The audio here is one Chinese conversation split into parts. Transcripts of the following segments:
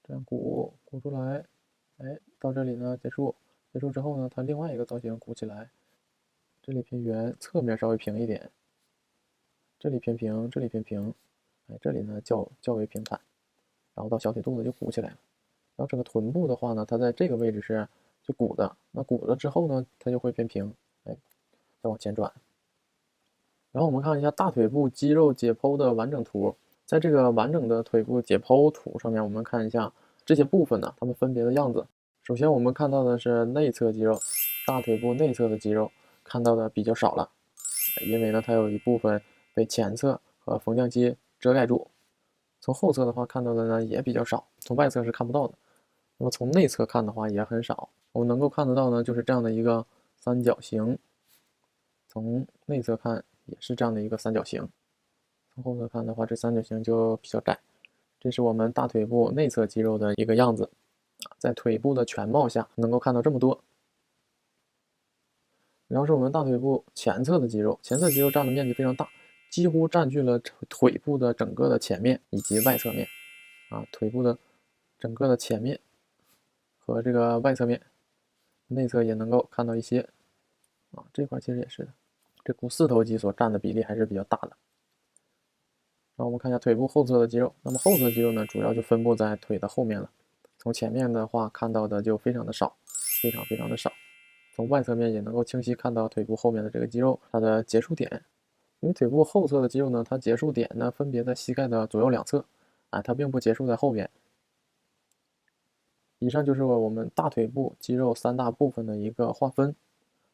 这样鼓出来，哎，到这里呢结束。结束之后呢，它另外一个造型鼓起来，这里偏圆，侧面稍微平一点，这里偏平，这里偏平，哎，这里呢较为平坦，然后到小腿肚子就鼓起来了。然后整个臀部的话呢，它在这个位置是就鼓的，那鼓了之后呢，它就会变平，哎，再往前转。然后我们看一下大腿部肌肉解剖的完整图，在这个完整的腿部解剖图上面，我们看一下这些部分呢，它们分别的样子。首先我们看到的是内侧肌肉，大腿部内侧的肌肉看到的比较少了，因为呢它有一部分被前侧和缝纫机遮盖住。从后侧的话看到的呢也比较少，从外侧是看不到的。那么从内侧看的话也很少，我们能够看得到呢就是这样的一个三角形。从内侧看也是这样的一个三角形，从后侧看的话，这三角形就比较窄。这是我们大腿部内侧肌肉的一个样子，在腿部的全貌下能够看到这么多。然后是我们大腿部前侧的肌肉，前侧肌肉占的面积非常大，几乎占据了腿部的整个的前面以及外侧面。腿部的整个的前面和这个外侧面，内侧也能够看到一些。这块其实也是的，这股四头肌所占的比例还是比较大的。然后我们看一下腿部后侧的肌肉，那么后侧肌肉呢，主要就分布在腿的后面了。从前面的话看到的就非常的少，非常的少。从外侧面也能够清晰看到腿部后面的这个肌肉它的结束点。因为腿部后侧的肌肉呢，它结束点呢分别在膝盖的左右两侧，它并不结束在后边。以上就是我们大腿部肌肉三大部分的一个划分，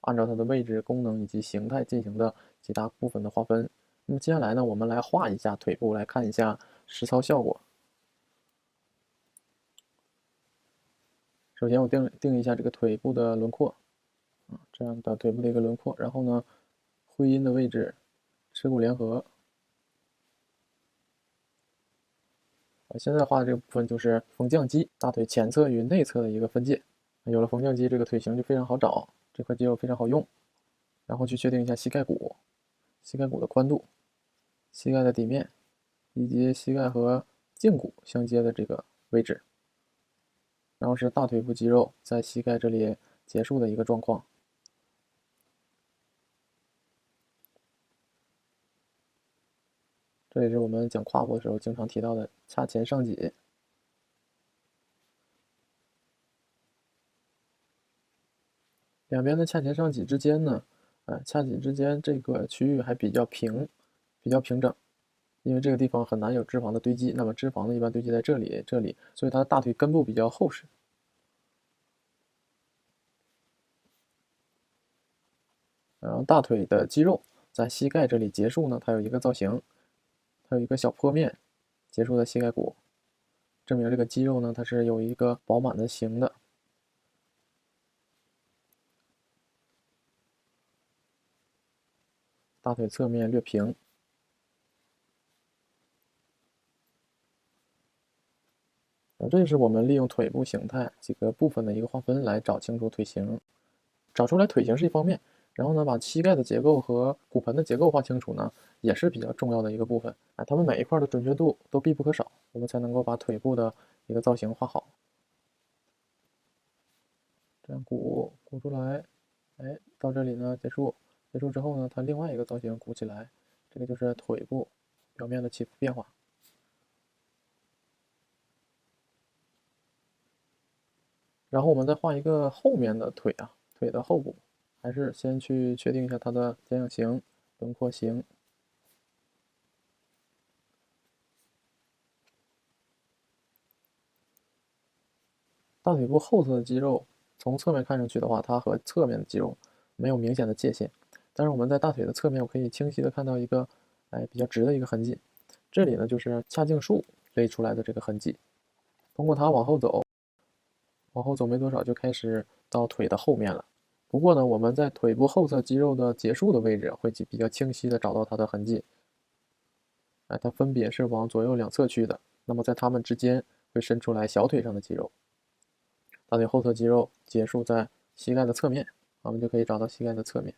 按照它的位置、功能以及形态进行的几大部分的划分。那么接下来呢，我们来画一下腿部，来看一下实操效果。首先我定一下这个腿部的轮廓，这样的腿部的一个轮廓。然后呢，会阴的位置，耻骨联合。现在画的这个部分就是缝纫机大腿前侧与内侧的一个分界。有了缝纫机，这个腿型就非常好找，这块肌肉非常好用。然后去确定一下膝盖骨，膝盖骨的宽度，膝盖的底面，以及膝盖和胫骨相接的这个位置。然后是大腿部肌肉在膝盖这里结束的一个状况。这也是我们讲胯部的时候经常提到的髂前上棘。两边的髂前上棘之间呢，髂脊之间这个区域还比较平，比较平整，因为这个地方很难有脂肪的堆积。那么脂肪呢，一般堆积在这里，所以它的大腿根部比较厚实。然后大腿的肌肉在膝盖这里结束呢，它有一个造型，它有一个小坡面结束在膝盖骨，证明这个肌肉呢，它是有一个饱满的形的。大腿侧面略平。这就是我们利用腿部形态几个部分的一个划分来找清楚腿型。找出来腿型是一方面，然后呢，把膝盖的结构和骨盆的结构画清楚呢，也是比较重要的一个部分。它们每一块的准确度都必不可少，我们才能够把腿部的一个造型画好。这样鼓出来，哎，到这里呢结束。结束之后呢，它另外一个造型鼓起来，这个就是腿部表面的起伏变化。然后我们再画一个后面的腿腿的后部，还是先去确定一下它的剪影形、轮廓形。大腿部后侧的肌肉，从侧面看上去的话，它和侧面的肌肉没有明显的界限，但是我们在大腿的侧面，我可以清晰的看到一个，比较直的一个痕迹。这里呢就是髂胫束勒出来的这个痕迹。通过它往后走，往后走没多少就开始到腿的后面了。不过呢，我们在腿部后侧肌肉的结束的位置会比较清晰的找到它的痕迹。它分别是往左右两侧去的，那么在它们之间会伸出来小腿上的肌肉。大腿后侧肌肉结束在膝盖的侧面，我们就可以找到膝盖的侧面。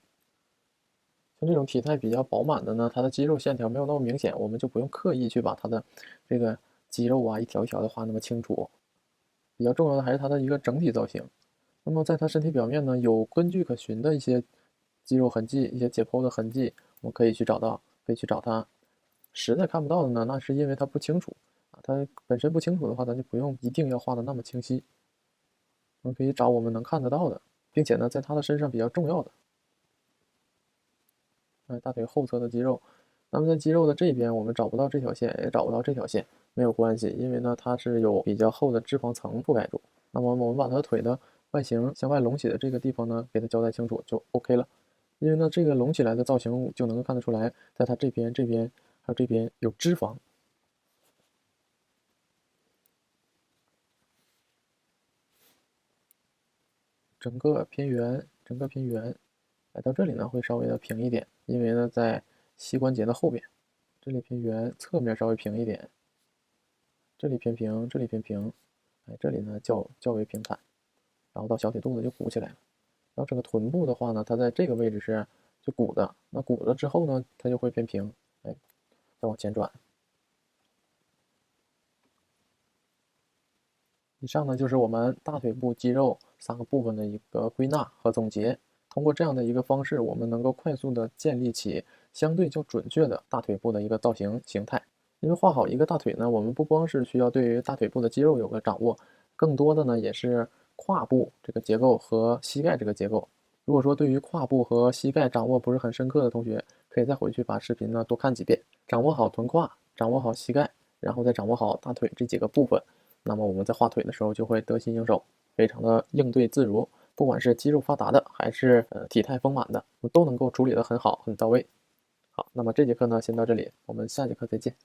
像这种体态比较饱满的呢，它的肌肉线条没有那么明显，我们就不用刻意去把它的这个肌肉一条一条的画那么清楚。比较重要的还是它的一个整体造型。那么在它身体表面呢，有根据可循的一些肌肉痕迹、一些解剖的痕迹，我们可以去找到，可以去找它。实在看不到的呢，那是因为它不清楚啊，它本身不清楚的话，咱就不用一定要画的那么清晰。我们可以找我们能看得到的，并且呢，在它的身上比较重要的，大腿后侧的肌肉。那么在肌肉的这边，我们找不到这条线，也找不到这条线，没有关系，因为呢，它是有比较厚的脂肪层覆盖住。那么我们把它腿的外形向外隆起的这个地方呢，给它交代清楚就 OK 了。因为呢，这个隆起来的造型就能够看得出来，在它这边、这边还有这边有脂肪。整个偏圆，整个偏圆，来到这里呢会稍微的平一点，因为呢在膝关节的后边，这里偏圆，侧面稍微平一点，这里偏平，这里偏平，这里呢较为平坦，然后到小腿肚子就鼓起来了。然后这个臀部的话呢，它在这个位置是就鼓的，那鼓了之后呢，它就会偏平，再往前转。以上呢就是我们大腿部肌肉3个部分的一个归纳和总结。通过这样的一个方式，我们能够快速的建立起相对较准确的大腿部的一个造型形态。因为画好一个大腿呢，我们不光是需要对于大腿部的肌肉有个掌握，更多的呢也是胯部这个结构和膝盖这个结构。如果说对于胯部和膝盖掌握不是很深刻的同学，可以再回去把视频呢多看几遍，掌握好臀胯，掌握好膝盖，然后再掌握好大腿这几个部分。那么我们在画腿的时候就会得心应手，非常的应对自如。不管是肌肉发达的，还是体态丰满的，都能够处理得很好，很到位。好，那么这节课呢先到这里，我们下节课再见。